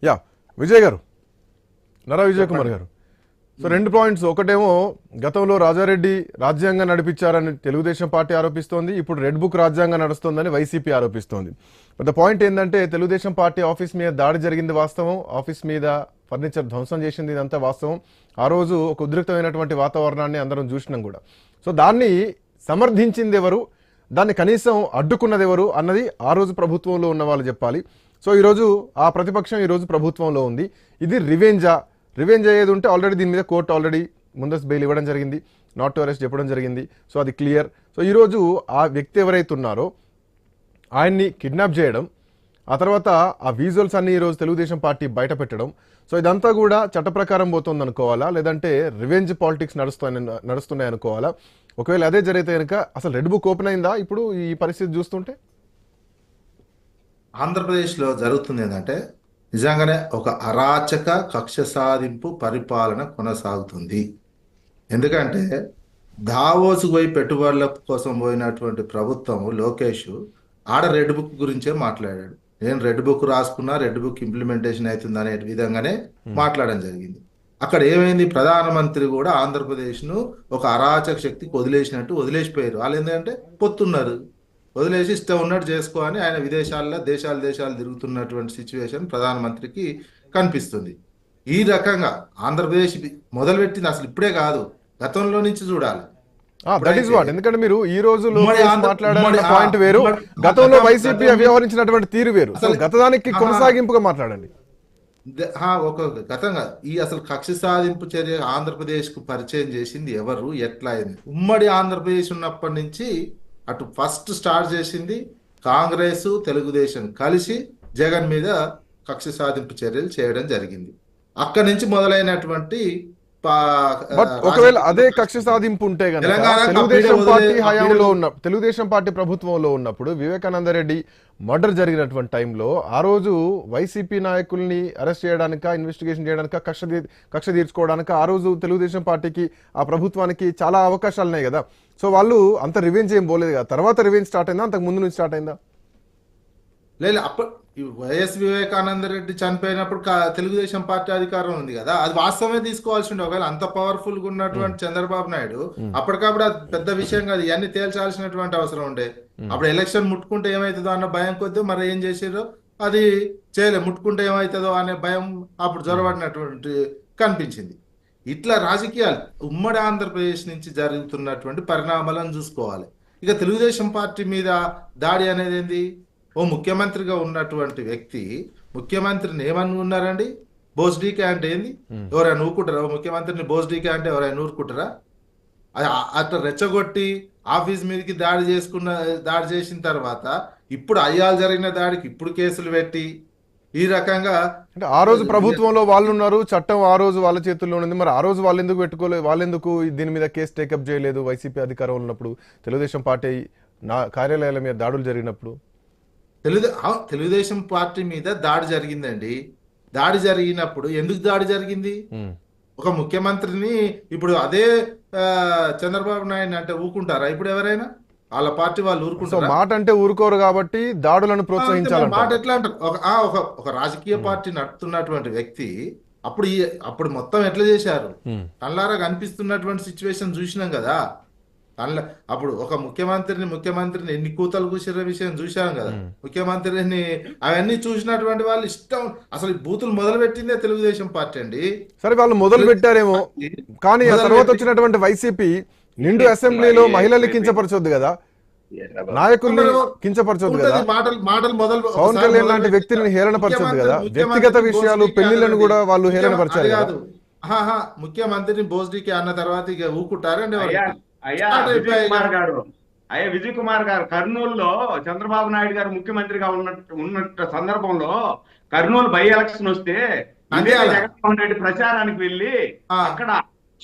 Yeah Vijay గారు, నరా విజయ్ కుమార్ గారు, so 2 points. ఒకటేమో గతంలో రాజారెడ్డి రాజ్యాంగం నడిపించారని తెలుగుదేశం పార్టీ ఆరోపిస్తోంది, ఇప్పుడు రెడ్ బుక్ రాజ్యాంగం నడుస్తోందని వైసీపీ ఆరోపిస్తోంది. బట్ ద పాయింట్ ఏంటంటే తెలుగుదేశం పార్టీ ఆఫీస్ మీద దాడి జరిగింది వాస్తవం, ఆఫీస్ మీద ఫర్నిచర్ ధ్వంసం చేసింది, ఇదంతా వాస్తవం. ఆ రోజు ఒక ఉద్రిక్తమైనటువంటి వాతావరణాన్ని అందరం చూసినాం కూడా. సో దాన్ని సమర్థించింది ఎవరు, దాన్ని కనీసం అడ్డుకున్నది ఎవరు అన్నది ఆ రోజు ప్రభుత్వంలో ఉన్న వాళ్ళు చెప్పాలి. సో ఈరోజు ఆ ప్రతిపక్షం ఈరోజు ప్రభుత్వంలో ఉంది. ఇది రివెంజ్ అయ్యేది ఉంటే ఆల్రెడీ దీని మీద కోర్టు ఆల్రెడీ ముందస్తు బెయిల్ ఇవ్వడం జరిగింది, నాట్ టు అరెస్ట్ చెప్పడం జరిగింది. సో అది క్లియర్. సో ఈరోజు ఆ వ్యక్తి ఎవరైతే ఉన్నారో ఆయన్ని కిడ్నాప్ చేయడం, ఆ తర్వాత ఆ విజువల్స్ అన్ని ఈరోజు తెలుగుదేశం పార్టీ బయట పెట్టడం, సో ఇదంతా కూడా చట్ట ప్రకారం పోతుంది అనుకోవాలా, లేదంటే రివెంజ్ పాలిటిక్స్ నడుస్తున్నాయి అనుకోవాలా? ఒకవేళ అదే జరిగితే కనుక అసలు రెడ్ బుక్ ఓపెన్ అయిందా ఇప్పుడు ఈ పరిస్థితి చూస్తుంటే? ఆంధ్రప్రదేశ్లో జరుగుతుంది ఏంటంటే నిజంగానే ఒక అరాచక కక్ష సాధింపు పరిపాలన కొనసాగుతుంది. ఎందుకంటే దావోసు పోయి పెట్టుబడుల కోసం పోయినటువంటి ప్రభుత్వము లోకేష్ ఆడ రెడ్ బుక్ గురించే మాట్లాడాడు. నేను రెడ్ బుక్ రాసుకున్నా, రెడ్ బుక్ ఇంప్లిమెంటేషన్ అవుతుంది అనే విధంగానే మాట్లాడడం జరిగింది. అక్కడ ఏమైంది, ప్రధానమంత్రి కూడా ఆంధ్రప్రదేశ్ను ఒక అరాచక శక్తికి వదిలేసినట్టు వదిలేసిపోయారు. వాళ్ళు ఏంటంటే పొత్తున్నారు, వదిలేసి ఇష్టం ఉన్నట్టు చేసుకో అని ఆయన విదేశాల్లో దేశాలు తిరుగుతున్నటువంటి సిచ్యువేషన్ ప్రధానమంత్రికి కనిపిస్తుంది. ఈ రకంగా ఆంధ్రప్రదేశ్ మొదలుపెట్టింది అసలు ఇప్పుడే కాదు, గతంలో నుంచి చూడాలి. ఎందుకంటే మీరు ఈ రోజు మాట్లాడాలన్న పాయింట్ వేరు, గతంలో వైసీపీ వ్యవహరించినటువంటి తీరు వేరు. అసలు గతదానికి కొనసాగింపుగా మాట్లాడండి. ఒక గతంగా ఈ అసలు కక్ష సాధింపు చర్య ఆంధ్రప్రదేశ్ కు పరిచయం చేసింది ఎవరు, ఎట్లా అయింది? ఉమ్మడి ఆంధ్రప్రదేశ్ ఉన్నప్పటి నుంచి అటు ఫస్ట్ స్టార్ట్ చేసింది కాంగ్రెస్ తెలుగుదేశం కలిసి జగన్ మీద కక్ష సాధింపు చర్యలు చేయడం జరిగింది. అక్కడి నుంచి మొదలైనటువంటి ఒకవేళ అదే కక్ష సాధింపు ఉంటే గనక తెలుగుదేశం పార్టీ హయాంలో ఉన్న తెలుగుదేశం పార్టీ ప్రభుత్వంలో ఉన్నప్పుడు వివేకానంద రెడ్డి మర్డర్ జరిగినటువంటి టైంలో ఆ రోజు వైసీపీ నాయకుల్ని అరెస్ట్ చేయడానిక, ఇన్వెస్టిగేషన్ చేయడానిక, కక్ష తీర్చుకోవడానిక ఆ రోజు తెలుగుదేశం పార్టీకి ఆ ప్రభుత్వానికి చాలా అవకాశాలు ఉన్నాయి కదా. సో వాళ్ళు అంత రివెంజ్ ఏం పోలేదు కదా. తర్వాత రివెంజ్ స్టార్ట్ అయిందా, అంతకు ముందు నుంచి స్టార్ట్ అయిందా? లేదు, అప్పుడు వైఎస్ వివేకానంద రెడ్డి చనిపోయినప్పుడు తెలుగుదేశం పార్టీ అధికారం ఉంది కదా, అది వాస్తవమే తీసుకోవాల్సి ఉండే. ఒకవేళ అంత పవర్ఫుల్ గా ఉన్నటువంటి చంద్రబాబు నాయుడు అప్పటికప్పుడు అది పెద్ద విషయం కాదు, ఇవన్నీ తేల్చాల్సినటువంటి అవసరం ఉండే. అప్పుడు ఎలక్షన్ ముట్టుకుంటే ఏమవుతుందో అన్న భయం కొద్దీ మరి ఏం చేసారో అది చేయలే, ముట్టుకుంటే ఏమవుతుందో అనే భయం అప్పుడు జ్వరబడినటువంటి కనిపించింది. ఇట్లా రాజకీయాలు ఉమ్మడి ఆంధ్రప్రదేశ్ నుంచి జరుగుతున్నటువంటి పరిణామాలను చూసుకోవాలి. ఇక తెలుగుదేశం పార్టీ మీద దాడి అనేది ఏంది? ఓ ముఖ్యమంత్రిగా ఉన్నటువంటి వ్యక్తి ముఖ్యమంత్రిని ఏమని ఉన్నారండి? బోస్డీకే అంటే ఏంది? ఎవరైనా ఊరుకుంటారా? ముఖ్యమంత్రిని బోస్డీకే అంటే ఎవరైనా ఊరుకుంటారా? అట్లా రెచ్చగొట్టి ఆఫీస్ మీదకి దాడి చేసిన తర్వాత ఇప్పుడు అయ్యాలు జరిగిన దాడికి ఇప్పుడు కేసులు పెట్టి ఈ రకంగా అంటే ఆ రోజు ప్రభుత్వంలో వాళ్ళు ఉన్నారు, చట్టం ఆ రోజు వాళ్ళ చేతుల్లో ఉంది. మరి ఆ రోజు వాళ్ళు ఎందుకు పెట్టుకోలేదు, వాళ్ళు ఎందుకు దీని మీద కేసు టేకప్ చేయలేదు? వైసీపీ అధికారం ఉన్నప్పుడు తెలుగుదేశం పార్టీ కార్యాలయాల మీద దాడులు జరిగినప్పుడు తెలుగుదేశం పార్టీ మీద దాడి జరిగిందండి. దాడి జరిగినప్పుడు ఎందుకు దాడి జరిగింది? ఒక ముఖ్యమంత్రిని ఇప్పుడు అదే చంద్రబాబు నాయుడు అంటే ఊరుకుంటారా? ఇప్పుడు ఎవరైనా వాళ్ళ పార్టీ వాళ్ళు ఊరుకుంటారు? మాట అంటే ఊరుకోరు కాబట్టి దాడులను ప్రోత్సహించాలి. మాట ఎట్లా అంటారు? ఒక రాజకీయ పార్టీ నడుపుతున్నటువంటి వ్యక్తి అప్పుడు మొత్తం ఎట్లా చేశారు కళ్ళారా కనిపిస్తున్నటువంటి సిచ్యువేషన్ చూసినాం కదా. అప్పుడు ఒక ముఖ్యమంత్రిని ఎన్ని కూతలు కూసిన విషయం చూశాం కదా. ముఖ్యమంత్రిని అవన్నీ చూసినటువంటి వాళ్ళు ఇష్టం అసలు బూతులు మొదలు పెట్టిందే తెలుగుదేశం పార్టీ అండి. సరే, వాళ్ళు మొదలు పెట్టారేమో, కానీ ఆ తర్వాత వచ్చినటువంటి వైసీపీ నిండు అసెంబ్లీలో మహిళల్ని కించపరచొద్దు కదా, నాయకుల్ని కించపరచొద్దు కదా, పవన్ కళ్యాణ్ లాంటి వ్యక్తిని హేళనపరచొద్దు కదా, వ్యక్తిగత విషయాలు పెళ్లిళ్లను కూడా వాళ్ళు హేళనపరచారు కదా. ముఖ్యమంత్రిని బోస్డీకి అన్న తర్వాత ఇక ఊరుకుంటారండి. విజయ్ కుమార్ గారు కర్నూలులో చంద్రబాబు నాయుడు గారు ముఖ్యమంత్రిగా ఉన్న సందర్భంలో కర్నూలు బై ఎలక్షన్ వస్తే జగన్మోహన్ రెడ్డి ప్రచారానికి వెళ్ళి అక్కడ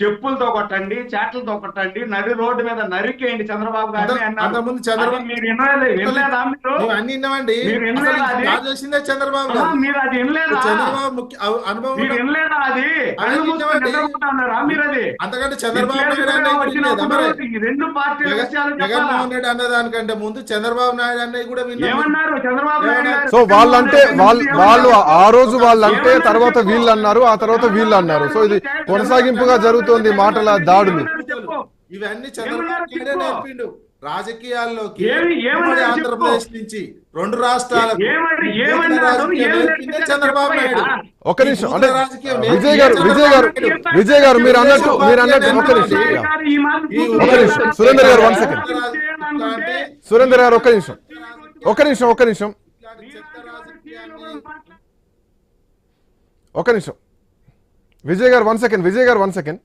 చెప్పులతో కొట్టండి, చాట్లతో కొట్టండి, నడి రోడ్డు మీద నరికేయండి చంద్రబాబు గారిని అన్నారు. అంతకుముందు చంద్రబాబు అది మీరు వినలేదా మీరు? మేము అన్ని విన్నామండి. మీరు వినలేదా అసలు అది? స్టార్ట్ చేసిందే చంద్రబాబు అమ్మా, గారు. మీరు అది వినలేదా? చంద్రబాబు ముఖ్య అనుభవం మీరు ఉన్న- వినలేదా అది? అది కళ్ళు మూసుకొని విన్నామండి. నిద్రపోతున్నారా మీరు అది? అంతకంటే చంద్రబాబు నాయుడు విశ్లేషకులుగా అన్నయ్య కూడా వినలేదా వచ్చినప్పుడు మరి? ఈ రెండు పార్టీల విషయాలు చెప్పాలా? జగన్మోహన్ రెడ్డి అన్నదానికంటే ముందు చంద్రబాబు నాయుడు అన్నయ్య కూడా విన్నాము. ఏమన్నారు చంద్రబాబు నాయుడు గారు? సో వాళ్ళంటే వాళ్ళు ఆ రోజు వాళ్ళంటే తర్వాత వీళ్ళు అన్నారు, ఆ తర్వాత వీళ్ళు అన్నారు. సో ఇది కొనసాగింపుగా జరుగుతోంది మాటల దాడులు. చెప్పు. ఇవన్నీ చంద్రబాబు ఏమన్నారు నాయుడే చెప్పు. నేర్పిండు రాజకీయాల్లోకి. ఏమన్నారు ఉమ్మడి చెప్పు. ఆంధ్రప్రదేశ్ నుంచి రెండు రాష్ట్రాలకు ఏమన్నారు? రాజకీయం నేర్పిందే చంద్రబాబు నాయుడు. ఒక్క నిమిషం, ఈ అంటే భూత రాజకీయం విజయ్ నేర్పిందే గారు చంద్రబాబు నాయుడు. మీరు అన్నట్టు ఒక్క నిమిషం, ఒక్క నిమిషం, సురేందర్ గారు 1 సెకండ్. సురేందర్ గారు ఒక్క నిమిషం. విజయ్ గారు 1 సెకండ్.